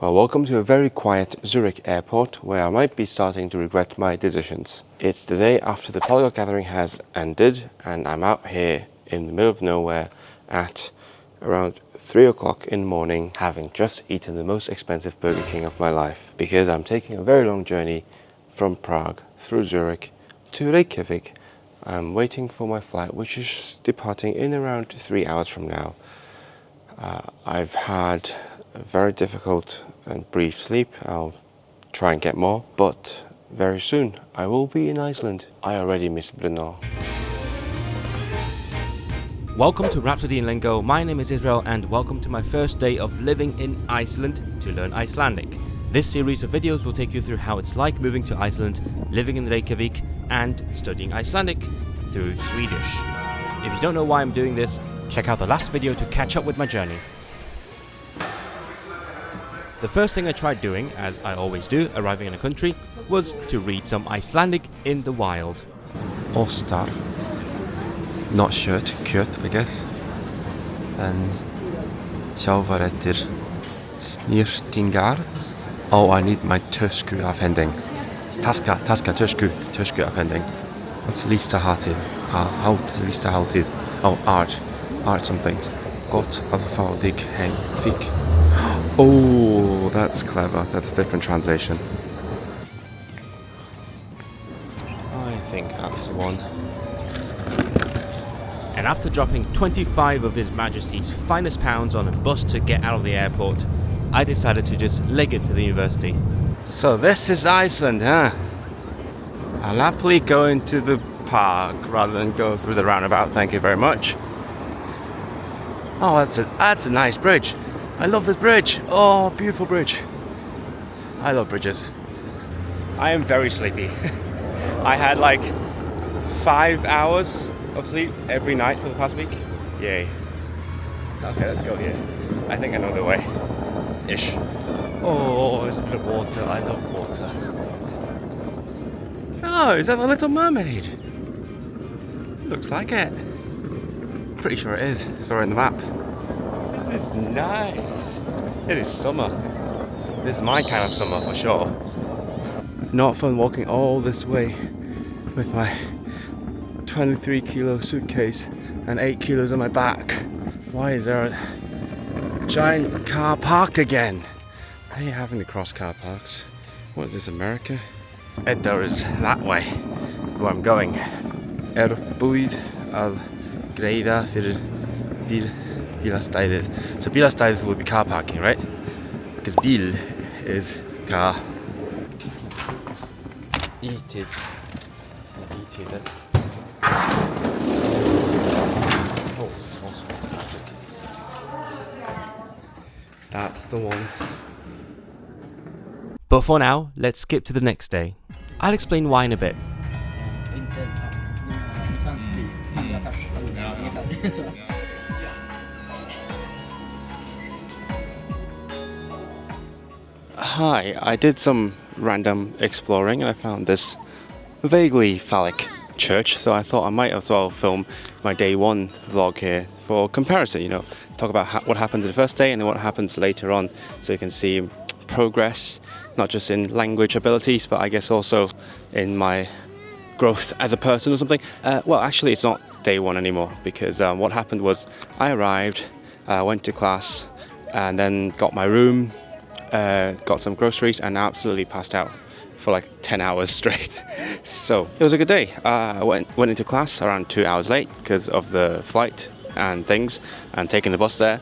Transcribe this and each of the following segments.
Well, welcome to a very quiet Zurich airport where I might be starting to regret my decisions. It's the day after the polyglot gathering has ended and I'm out here in the middle of nowhere at around 3 o'clock in the morning, having just eaten the most expensive Burger King of my life because I'm taking a very long journey from Prague through Zurich to Reykjavík. I'm waiting for my flight, which is departing in around 3 hours from now. I've had a very difficult and brief sleep. I'll try and get more, but very soon I will be in Iceland. I already miss Brno. Welcome to Rhapsody in Lingo. My name is Israel and welcome to my first day of living in Iceland to learn Icelandic. This series of videos will take you through how it's like moving to Iceland, living in Reykjavík and studying Icelandic through Swedish. If you don't know why I'm doing this, check out the last video to catch up with my journey. The first thing I tried doing, as I always do arriving in a country, was to read some Icelandic in the wild. Ostar. Not shirt, kjöt, I guess. And sjávarettir. Snýrtingar. Oh, I need my tösku afhending. Taska, tösku afhending. What's listahátíð? Listahátíð. Oh, art something. Gott að fá þig heim. Oh, that's clever. That's a different translation. I think that's the one. And after dropping 25 of His Majesty's finest pounds on a bus to get out of the airport, I decided to just leg it to the university. So this is Iceland, huh? I'll happily go into the park rather than go through the roundabout, thank you very much. Oh, that's a nice bridge. I love this bridge. Oh, beautiful bridge. I love bridges. I am very sleepy. I had like 5 hours of sleep every night for the past week. Yay. Okay, let's go here. I think I know the way. Ish. Oh, there's a bit of water. I love water. Oh, is that the Little Mermaid? Looks like it. Pretty sure it is. Saw it in the map. This is nice. It is summer. This is my kind of summer for sure. Not fun walking all this way with my 23 kilo suitcase and 8 kilos on my back. Why is there a giant car park again? I hate having to cross car parks. What is this, America? There is that way, where I'm going. Búið að greiða fyrir bílastæðið. So bílastæðið would be car parking, right? Because bíl is car. Eat it. Oh, it smells fantastic. That's the one. But for now, let's skip to the next day. I'll explain why in a bit. Hi, I did some random exploring and I found this vaguely phallic church, so I thought I might as well film my day one vlog here for comparison, you know, talk about what happens in the first day and then what happens later on, so you can see progress, not just in language abilities, but I guess also in my growth as a person or something. Well, actually it's not day one anymore, because what happened was I arrived, went to class and then got my room, got some groceries and absolutely passed out for like 10 hours straight. So it was a good day. I went into class around 2 hours late because of the flight and things and taking the bus there.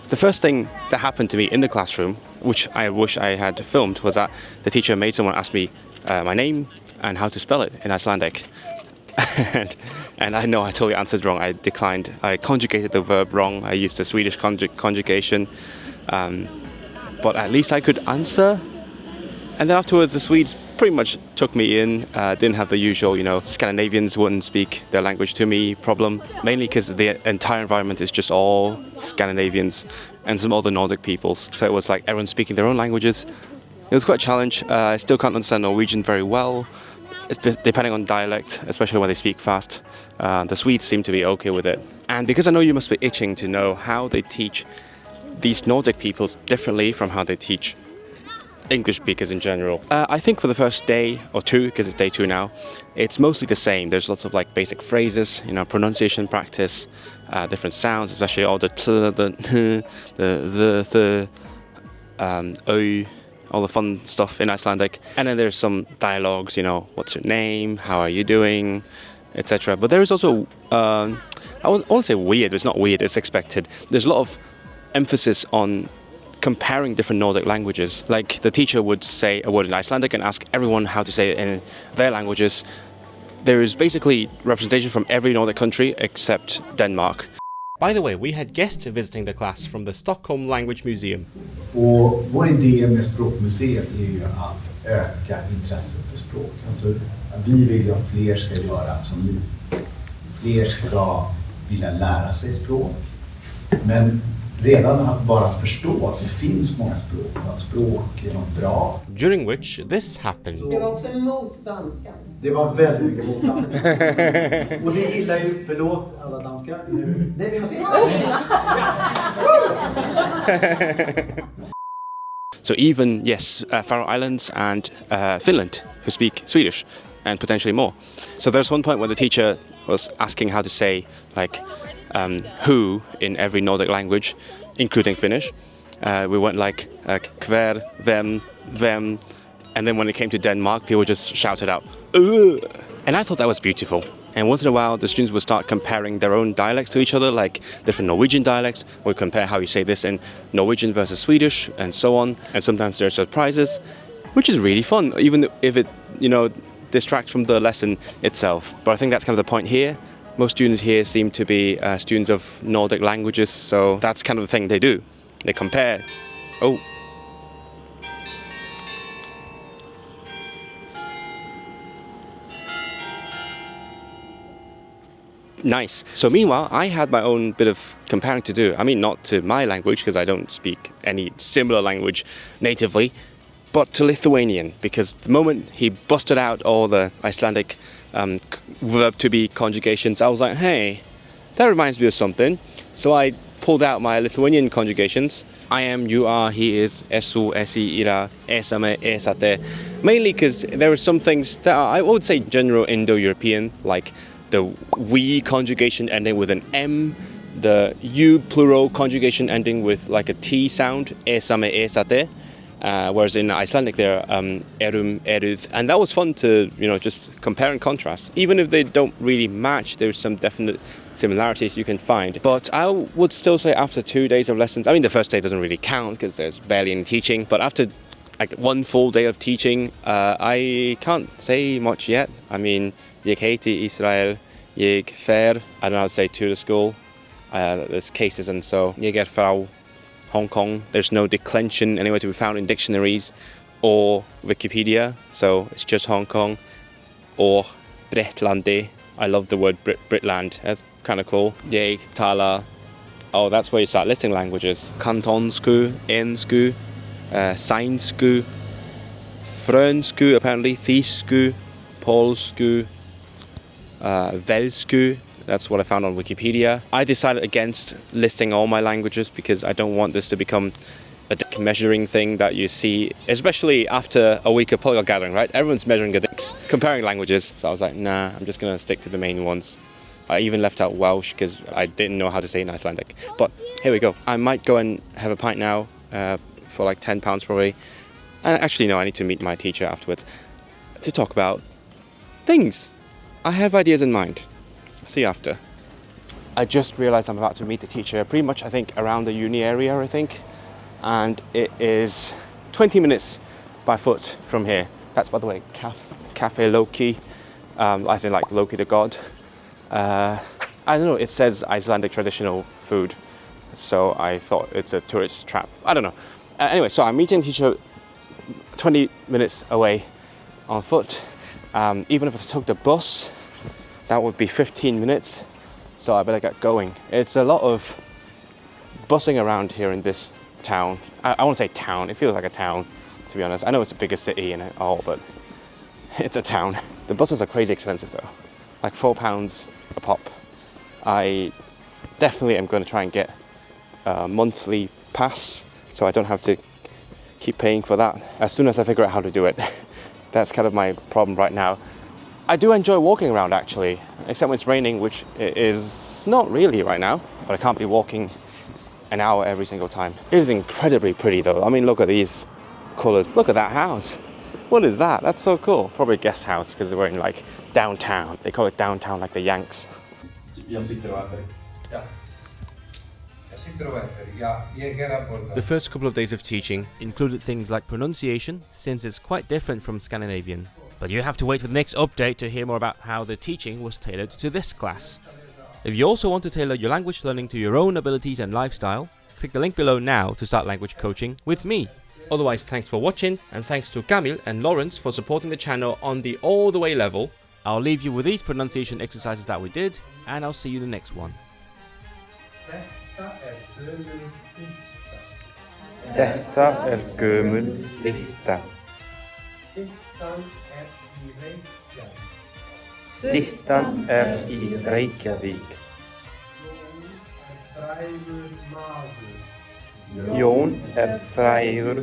The first thing that happened to me in the classroom, which I wish I had filmed, was that the teacher made someone ask me my name and how to spell it in Icelandic. and I know I totally answered wrong. I declined. I conjugated the verb wrong. I used the Swedish conjugation. But at least I could answer. And then afterwards, the Swedes pretty much took me in. Didn't have the usual, you know, Scandinavians wouldn't speak their language to me problem. Mainly because the entire environment is just all Scandinavians and some other Nordic peoples. So it was like everyone speaking their own languages. It was quite a challenge. I still can't understand Norwegian very well. It's depending on dialect, especially when they speak fast. The Swedes seem to be okay with it. And because I know you must be itching to know how they teach these Nordic peoples differently from how they teach English speakers in general? I think for the first day or two, because it's day 2 now, it's mostly the same. There's lots of like basic phrases, you know, pronunciation practice, different sounds, especially all the t, the ö, all the fun stuff in Icelandic. And then there's some dialogues, you know, what's your name, how are you doing, etc. But there is also, I won't say weird, it's not weird, it's expected. There's a lot of emphasis on comparing different Nordic languages. Like the teacher would say a word in Icelandic and ask everyone how to say it in their languages. There is basically representation from every Nordic country except Denmark. By the way, we had guests visiting the class from the Stockholm Language Museum. Och vår idé med språkmuseet är ju att öka intresset för språk. Alltså, vi vill ju att fler ska göra som ni. Fler ska vilja lära sig språk. Men redan att bara förstå att det finns många språk och att språk är något bra. During which this happened. Det var också mot danskan. Det var väldigt mycket mot danskan. Och det gillar ju, förlåt alla danskar. Nej, vi hade So even, yes, Faroe Islands and Finland, who speak Swedish, and potentially more. So there's one point where the teacher was asking how to say, like, who in every Nordic language, including Finnish. We went like kver, vem, and then when it came to Denmark, people just shouted out, "Ugh!" And I thought that was beautiful. And once in a while, the students would start comparing their own dialects to each other, like different Norwegian dialects. We compare how you say this in Norwegian versus Swedish, and so on. And sometimes there are surprises, which is really fun, even if it, you know, distracts from the lesson itself. But I think that's kind of the point here. Most students here seem to be students of Nordic languages, so that's kind of the thing they do. They compare. Oh. Nice. So meanwhile, I had my own bit of comparing to do. I mean, not to my language, because I don't speak any similar language natively, but to Lithuanian, because the moment he busted out all the Icelandic verb to be conjugations, I was like, hey, that reminds me of something. So I pulled out my Lithuanian conjugations. I am, you are, he is, esu, esi, ira, esame, esate. Mainly because there are some things that are, I would say, general Indo-European, like the we conjugation ending with an M, the you plural conjugation ending with like a T sound, esame, esate. Whereas in Icelandic they're erum, eruð, and that was fun to, you know, just compare and contrast. Even if they don't really match, there's some definite similarities you can find. But I would still say after 2 days of lessons, I mean the first day doesn't really count because there's barely any teaching, but after like 1 full day of teaching, I can't say much yet. I mean, ég heiti Israel, ég fer, I don't know how to say to the school, there's cases, and so ég frá Hong Kong. There's no declension anywhere to be found in dictionaries or Wikipedia, so it's just Hong Kong. Or Bretlandi. I love the word Britland, that's kind of cool. Ég tala, oh, that's where you start listing languages. Kantonsku, ensku, sænsku, frönsku apparently, þýsku, polsku, velsku. That's what I found on Wikipedia. I decided against listing all my languages because I don't want this to become a dick measuring thing that you see, especially after a week of polyglot gathering, right? Everyone's measuring their dicks, comparing languages. So I was like, nah, I'm just gonna stick to the main ones. I even left out Welsh because I didn't know how to say it in Icelandic. But here we go. I might go and have a pint now for like £10 probably. And actually, no, I need to meet my teacher afterwards to talk about things. I have ideas in mind. See you after. I just realized I'm about to meet the teacher pretty much, I think, around the uni area, I think. And it is 20 minutes by foot from here. That's, by the way, Cafe Loki, as in like Loki the god. I don't know, it says Icelandic traditional food, so I thought it's a tourist trap. I don't know. Anyway, so I'm meeting the teacher 20 minutes away on foot. Even if I took the bus, that would be 15 minutes, so I better get going. It's a lot of bussing around here in this town. I won't say town, it feels like a town, to be honest. I know it's the biggest city and all, but it's a town. The buses are crazy expensive though, like £4 a pop. I definitely am going to try and get a monthly pass, so I don't have to keep paying for that as soon as I figure out how to do it. That's kind of my problem right now. I do enjoy walking around actually, except when it's raining, which it is not really right now, but I can't be walking an hour every single time. It is incredibly pretty though. I mean, look at these colors. Look at that house. What is that? That's so cool. Probably a guest house because we're in like downtown. They call it downtown like the Yanks. The first couple of days of teaching included things like pronunciation, since it's quite different from Scandinavian. But you have to wait for the next update to hear more about how the teaching was tailored to this class. If you also want to tailor your language learning to your own abilities and lifestyle, click the link below now to start language coaching with me. Otherwise, thanks for watching, and thanks to Kamil and Laurence for supporting the channel on the all the way level. I'll leave you with these pronunciation exercises that we did, and I'll see you in the next one. Þetta gömul stytta. Styttan í Reykjavík. Jón frægur